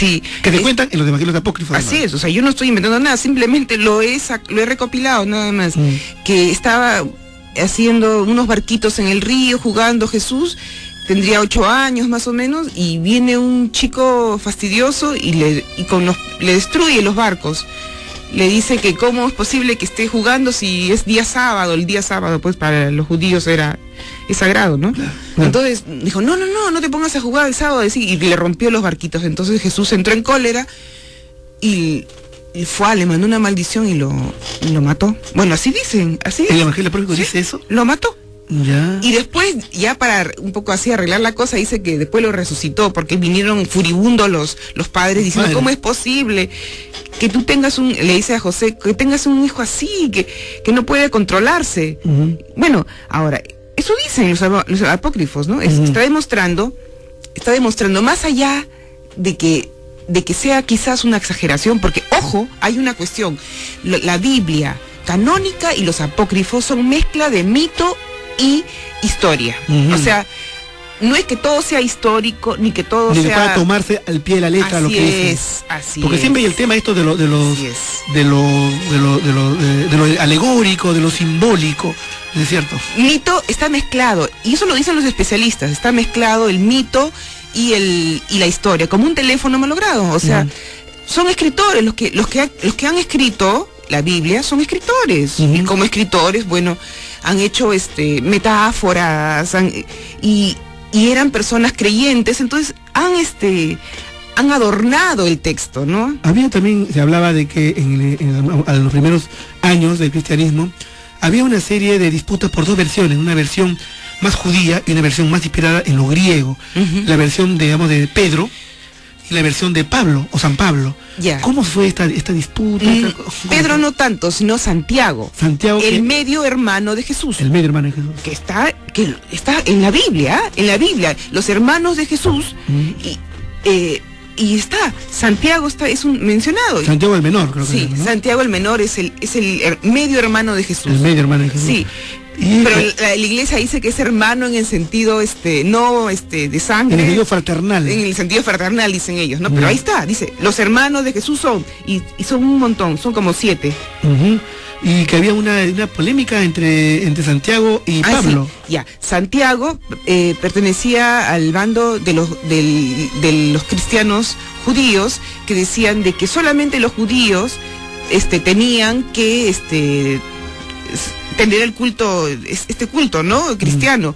Sí. Que te cuentan en los evangelios apócrifos. Así es, o sea, yo no estoy inventando nada, simplemente lo he recopilado nada más. Que estaba haciendo unos barquitos en el río, jugando Jesús, tendría 8 años más o menos, y viene un chico fastidioso y le destruye los barcos. Le dice que cómo es posible que esté jugando si es día sábado. El día sábado, pues, para los judíos es sagrado, ¿no? Claro. Entonces dijo, no te pongas a jugar el sábado, y le rompió los barquitos. Entonces Jesús entró en cólera y le mandó una maldición y lo mató. Bueno, así dicen, así. ¿El evangelio apócrifo dice eso? Lo mató. Ya. Y después, ya para un poco así arreglar la cosa, dice que después lo resucitó, porque vinieron furibundos los padres diciendo, ¿cómo es posible que tú tengas le dice a José, que tengas un hijo así, que no puede controlarse? Bueno, ahora, eso dicen los apócrifos, ¿no? Está demostrando, más allá de que sea quizás una exageración, porque, ojo, hay una cuestión, la Biblia canónica y los apócrifos son mezcla de mito y historia. O sea, no es que todo sea histórico, ni que todo sea... Ni que pueda tomarse al pie de la letra lo que dice. Porque siempre hay el tema esto de lo alegórico, de lo simbólico, ¿no es cierto? Mito está mezclado, y eso lo dicen los especialistas, está mezclado el mito y la historia, como un teléfono malogrado. O sea, son escritores, los que han escrito la Biblia son escritores, y como escritores, bueno, han hecho metáforas, y eran personas creyentes, entonces han adornado el texto, ¿no? Había también, se hablaba de que a los primeros años del cristianismo había una serie de disputas por dos versiones, una versión más judía y una versión más inspirada en lo griego, la versión, digamos, de Pedro y la versión de Pablo o San Pablo. ¿Cómo fue esta disputa? Pedro no tanto, sino Santiago. El medio hermano de Jesús. El medio hermano de Jesús. Que está en la Biblia, los hermanos de Jesús, y Santiago es un mencionado. Santiago el menor, creo que. Sí, ¿no? Santiago el menor es el medio hermano de Jesús. El medio hermano de Jesús. Sí. Pero la iglesia dice que es hermano en el sentido no de sangre. En el sentido fraternal. En el sentido fraternal dicen ellos, ¿no? Pero ahí está, dice, los hermanos de Jesús son, y son un montón, son como 7. Y que había una polémica entre Santiago y Pablo. Sí. Santiago pertenecía al bando de los cristianos judíos, que decían de que solamente los judíos tenían que tener el culto, culto, ¿no? Cristiano.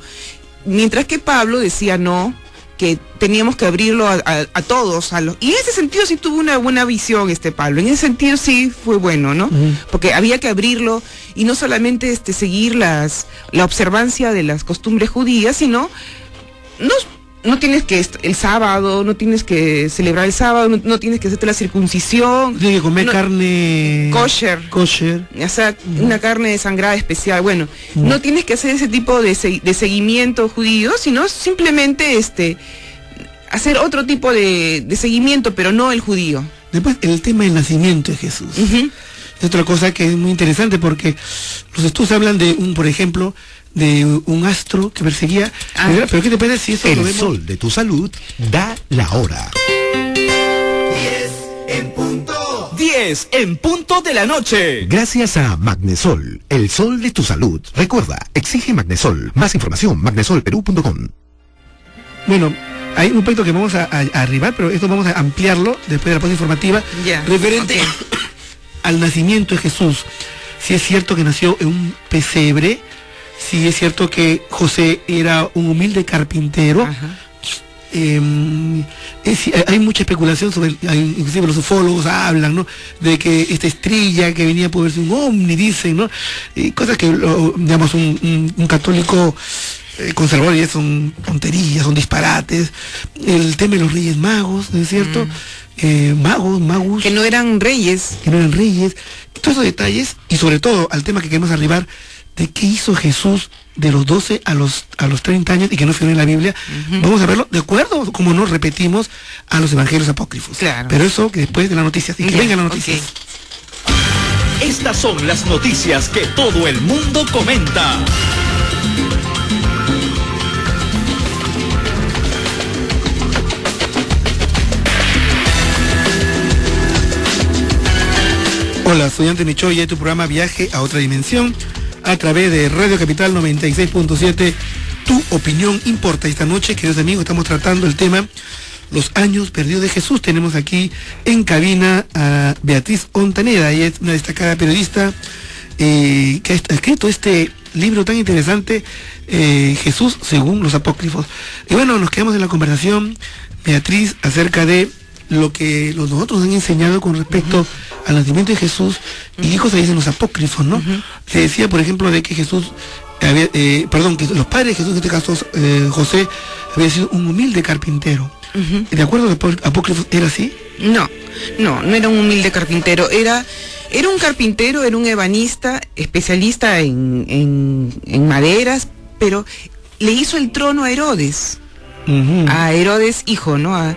Mientras que Pablo decía no, que teníamos que abrirlo a todos, y en ese sentido sí tuvo una buena visión Pablo, en ese sentido sí fue bueno, ¿no? Porque había que abrirlo y no solamente seguir la observancia de las costumbres judías, sino no tienes que el sábado, no tienes que celebrar el sábado, no tienes que hacerte la circuncisión. Tienes que comer carne kosher. O sea, una carne desangrada especial. Bueno, no tienes que hacer ese tipo de seguimiento judío, sino simplemente hacer otro tipo de seguimiento, pero no el judío. Después, el tema del nacimiento de Jesús. Es otra cosa que es muy interesante, porque los estudios hablan de por ejemplo, de un astro que perseguía. Pero ¿qué te parece si eso El lo vemos? sol de tu salud da la hora. 10 en punto de la noche. Gracias a Magnesol, el sol de tu salud. Recuerda, exige Magnesol. Más información, magnesolperú.com. Bueno, hay un punto que vamos a arribar, pero esto vamos a ampliarlo después de la pausa informativa, referente al nacimiento de Jesús. Si es cierto que nació en un pesebre, si es cierto que José era un humilde carpintero. Hay mucha especulación sobre, inclusive los ufólogos hablan, ¿no?, de que esta estrella que venía puede verse un ovni, dicen, ¿no? Y cosas que, digamos, un católico conservador, y son tonterías, son disparates. El tema de los Reyes Magos, ¿no es cierto? Magos. Que no eran reyes. Todos esos detalles, y sobre todo al tema que queremos arribar, de qué hizo Jesús de los 12 a los 30 años y que no figura en la Biblia. Vamos a verlo de acuerdo, como nos repetimos, a los evangelios apócrifos. Claro. Pero eso que después de las noticias, y que vengan las noticias. Estas son las noticias que todo el mundo comenta. estudiante Michoya, y tu programa Viaje a otra dimensión a través de Radio Capital 96.7. Tu opinión importa. Esta noche, queridos amigos, estamos tratando el tema Los años perdidos de Jesús. Tenemos aquí en cabina a Beatriz Ontaneda. Ella es una destacada periodista que ha escrito este libro tan interesante, Jesús según los apócrifos. Y bueno, nos quedamos en la conversación, Beatriz, acerca de lo que nosotros han enseñado con respecto al nacimiento de Jesús y qué cosas dicen los apócrifos, ¿no? Se decía, por ejemplo, de que Jesús que los padres de Jesús, en este caso José, había sido un humilde carpintero. ¿De acuerdo a los apócrifos era así? No era un humilde carpintero, era un carpintero, era un ebanista, especialista en maderas, pero le hizo el trono a Herodes, a Herodes hijo, ¿no?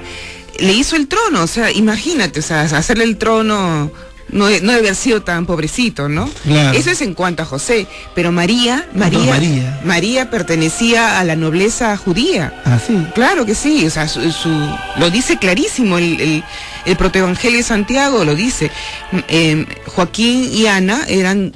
Le hizo el trono, o sea, imagínate, o sea, hacerle el trono no debe haber sido tan pobrecito, ¿no? Claro. Eso es en cuanto a José, pero María pertenecía a la nobleza judía. Ah, sí. Claro que sí, o sea, lo dice clarísimo el protoevangelio de Santiago, lo dice. Joaquín y Ana eran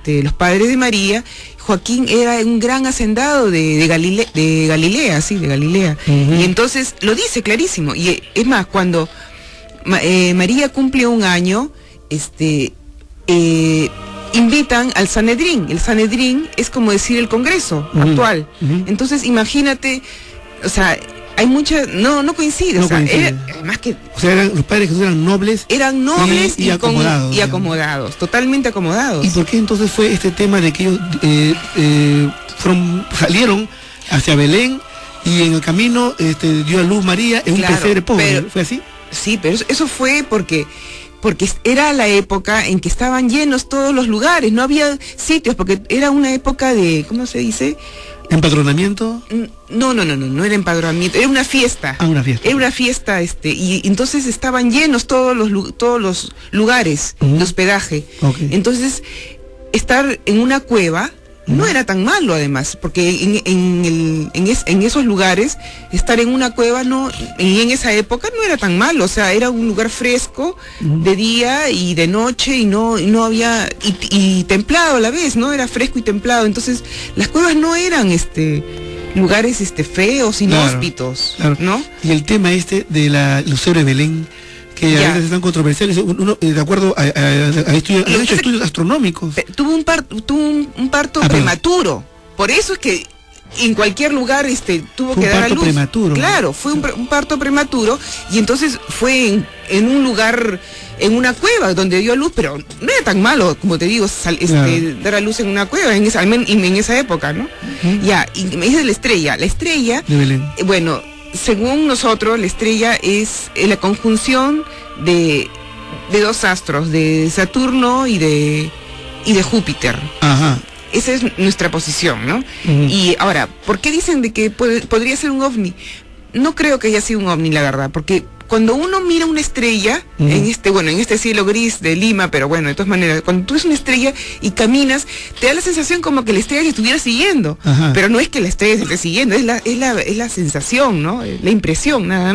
los padres de María. Joaquín era un gran hacendado de Galilea, sí, de Galilea. Y entonces lo dice clarísimo. Y es más, cuando María cumple un año, invitan al Sanedrín. El Sanedrín es como decir el Congreso actual. Entonces imagínate, o sea, hay mucha, no coincide, además que, o sea, los padres de Jesús eran nobles y acomodados, totalmente acomodados. ¿Y por qué entonces fue este tema de que ellos salieron hacia Belén y en el camino dio a luz María en un pesebre pobre? ¿Fue así? Sí, pero eso fue porque era la época en que estaban llenos todos los lugares, no había sitios, porque era una época de, ¿cómo se dice? ¿Empadronamiento? No era empadronamiento, era una fiesta. Ah, una fiesta. Era una fiesta, y entonces estaban llenos todos los lugares de hospedaje. Okay. Entonces, estar en una cueva no era tan malo, además, porque en esos lugares, estar en una cueva y en esa época no era tan malo, o sea, era un lugar fresco de día y de noche, y no había, y templado a la vez, ¿no? Era fresco y templado. Entonces, las cuevas no eran lugares feos, inhóspitos, ¿no? Y el tema de la lucero de Belén, que a veces están controversiales, uno, de acuerdo a estudios astronómicos. Tuvo un parto prematuro, por eso es que en cualquier lugar tuvo que dar a luz. Prematuro. Claro, fue un parto prematuro, y entonces fue en un lugar, en una cueva donde dio a luz, pero no era tan malo, como te digo, dar a luz en una cueva, en esa época, ¿no? Y me dice la estrella de Belén. Bueno, según nosotros, la estrella es la conjunción de dos astros, de Saturno y de Júpiter. Ajá. Esa es nuestra posición, ¿no? Y ahora, ¿por qué dicen de que podría ser un ovni? No creo que haya sido un ovni, la verdad, porque cuando uno mira una estrella, en este cielo gris de Lima, pero bueno, de todas maneras, cuando tú ves una estrella y caminas, te da la sensación como que la estrella te estuviera siguiendo. Pero no es que la estrella te esté siguiendo, es la sensación, ¿no? La impresión, nada más.